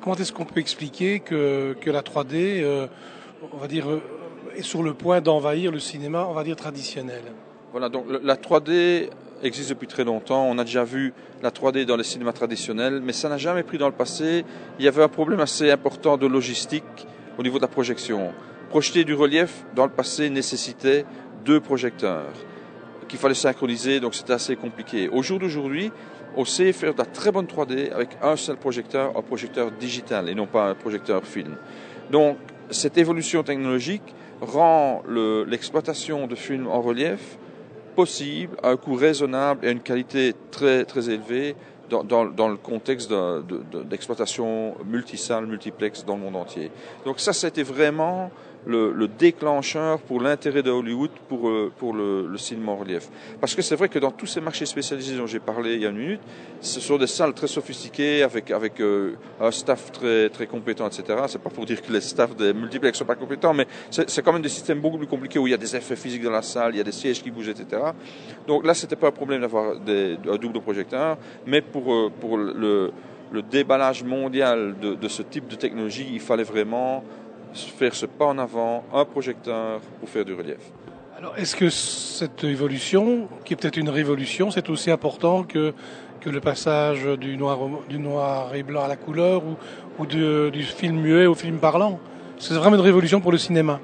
Comment est-ce qu'on peut expliquer que la 3D, on va dire, est sur le point d'envahir le cinéma, on va dire, traditionnel? Voilà, donc la 3D existe depuis très longtemps. On a déjà vu la 3D dans les cinémas traditionnels, mais ça n'a jamais pris dans le passé. Il y avait un problème assez important de logistique au niveau de la projection. Projeter du relief dans le passé nécessitait 2 projecteurs qu'il fallait synchroniser, donc c'était assez compliqué. Au jour d'aujourd'hui, on sait faire de la très bonne 3D avec un seul projecteur, un projecteur digital et non pas un projecteur film. Donc cette évolution technologique rend l'exploitation de films en relief possible à un coût raisonnable et à une qualité très, très élevée dans le contexte d'exploitation multisalle, multiplex dans le monde entier. Donc ça, c'était vraiment le déclencheur pour l'intérêt de Hollywood pour le cinéma en relief. Parce que c'est vrai que dans tous ces marchés spécialisés dont j'ai parlé il y a une minute, ce sont des salles très sophistiquées avec un staff très, très compétent, etc. C'est pas pour dire que les staffs des multiplex sont pas compétents, mais c'est quand même des systèmes beaucoup plus compliqués où il y a des effets physiques dans la salle, il y a des sièges qui bougent, etc. Donc là, c'était pas un problème d'avoir un double projecteur, mais pour le déballage mondial de ce type de technologie, il fallait vraiment faire ce pas en avant, un projecteur pour faire du relief. Alors, est-ce que cette évolution, qui est peut-être une révolution, c'est aussi important que le passage du noir et blanc à la couleur ou du film muet au film parlant? C'est vraiment une révolution pour le cinéma.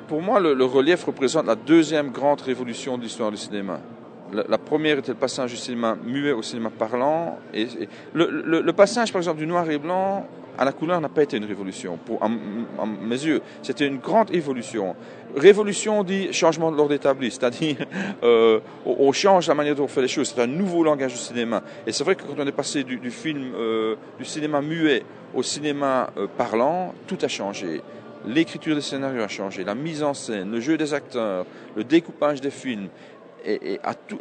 Pour moi, le relief représente la deuxième grande révolution de l'histoire du cinéma. La première était le passage du cinéma muet au cinéma parlant. Et le passage, par exemple, du noir et blanc à la couleur n'a pas été une révolution. À mes yeux, c'était une grande évolution. Révolution dit changement de l'ordre établi, c'est-à-dire on change la manière dont on fait les choses. C'est un nouveau langage du cinéma. Et c'est vrai que quand on est passé du cinéma muet au cinéma parlant, tout a changé. L'écriture des scénarios a changé, la mise en scène, le jeu des acteurs, le découpage des films.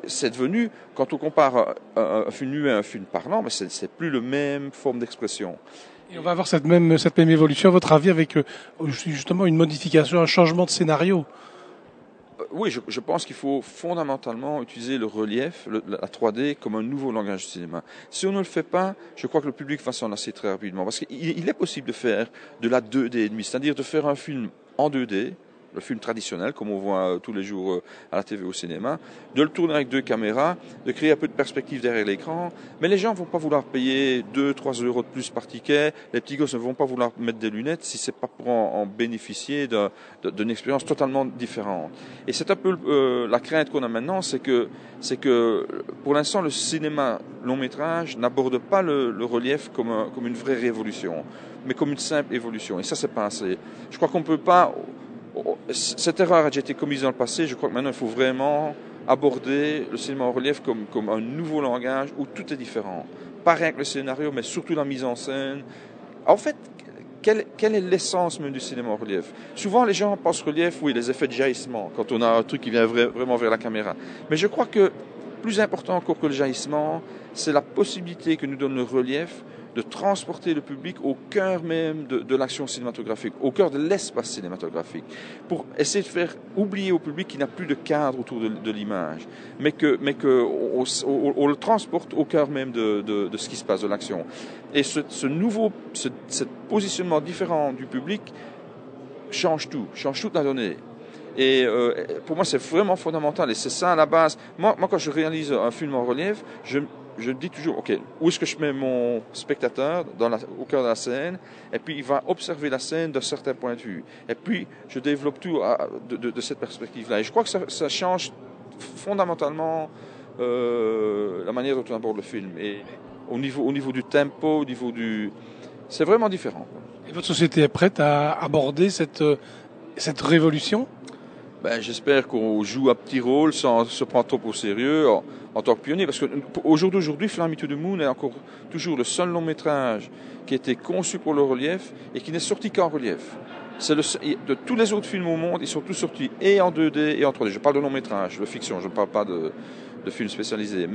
C'est devenu, quand on compare un film muet à un film parlant, mais c'est plus la même forme d'expression. Et on va avoir cette même évolution, à votre avis, avec justement une modification, un changement de scénario? Oui, je pense qu'il faut fondamentalement utiliser le relief, la 3D, comme un nouveau langage du cinéma. Si on ne le fait pas, je crois que le public va s'en lasser très rapidement. Parce qu'il est possible de faire de la 2D et demi, c'est-à-dire de faire un film en 2D, le film traditionnel, comme on voit tous les jours à la TV au cinéma, de le tourner avec 2 caméras, de créer un peu de perspective derrière l'écran. Mais les gens ne vont pas vouloir payer 2-3 euros de plus par ticket. Les petits gosses ne vont pas vouloir mettre des lunettes si c'est pas pour en bénéficier d'une expérience totalement différente. Et c'est un peu la crainte qu'on a maintenant, c'est que pour l'instant, le cinéma long métrage n'aborde pas le relief comme une vraie révolution, mais comme une simple évolution. Et ça, c'est pas assez. Je crois qu'on ne peut pas... Cette erreur a déjà été commise dans le passé. Je crois que maintenant, il faut vraiment aborder le cinéma en relief comme un nouveau langage où tout est différent. Pas rien que le scénario, mais surtout la mise en scène. En fait, quelle est l'essence même du cinéma en relief? Souvent, les gens pensent relief, oui, les effets de jaillissement, quand on a un truc qui vient vraiment vers la caméra. Mais je crois que plus important encore que le jaillissement, c'est la possibilité que nous donne le relief de transporter le public au cœur même de l'action cinématographique, au cœur de l'espace cinématographique, pour essayer de faire oublier au public qu'il n'y a plus de cadre autour de l'image, mais on le transporte au cœur même de ce qui se passe, de l'action. Et ce positionnement différent du public change toute la donnée. Et pour moi, c'est vraiment fondamental. Et c'est ça à la base. Moi, quand je réalise un film en relief, je dis toujours, OK, où est-ce que je mets mon spectateur au cœur de la scène? Et puis, il va observer la scène d'un certain point de vue. Et puis, je développe tout de cette perspective-là. Et je crois que ça change fondamentalement la manière dont on aborde le film. Et au niveau du tempo, c'est vraiment différent. Et votre société est prête à aborder cette révolution? J'espère qu'on joue à petit rôle sans se prendre trop au sérieux en tant que pionnier. Parce qu'au jour d'aujourd'hui, Fly Me to the Moon est encore toujours le seul long métrage qui a été conçu pour le relief et qui n'est sorti qu'en relief. De tous les autres films au monde, ils sont tous sortis et en 2D et en 3D. Je parle de long métrage, de fiction, je ne parle pas de films spécialisés.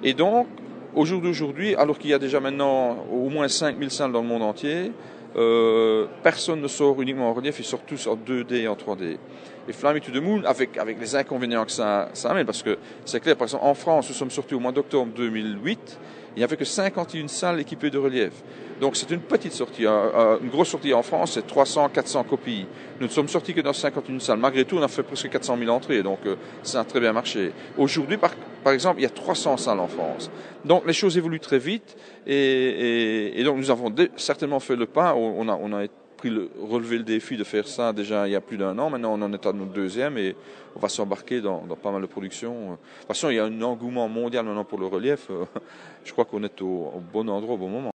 Et donc, au jour d'aujourd'hui, alors qu'il y a déjà maintenant au moins 5000 salles dans le monde entier, personne ne sort uniquement en relief, ils sortent tous en 2D et en 3D. Et Fly Me to the Moon, avec les inconvénients que ça amène, parce que c'est clair, par exemple, en France, nous sommes sortis au mois d'octobre 2008, Il n'y avait que 51 salles équipées de relief. Donc c'est une petite sortie. Une grosse sortie en France, c'est 300, 400 copies. Nous ne sommes sortis que dans 51 salles. Malgré tout, on a fait presque 400 000 entrées, donc ça a très bien marché. Aujourd'hui, par exemple, il y a 300 salles en France. Donc les choses évoluent très vite et donc nous avons certainement fait le pas. On a relevé le défi de faire ça déjà il y a plus d'1 an. Maintenant, on en est à notre 2e et on va s'embarquer dans pas mal de productions. De toute façon, il y a un engouement mondial maintenant pour le relief. Je crois qu'on est au bon endroit au bon moment.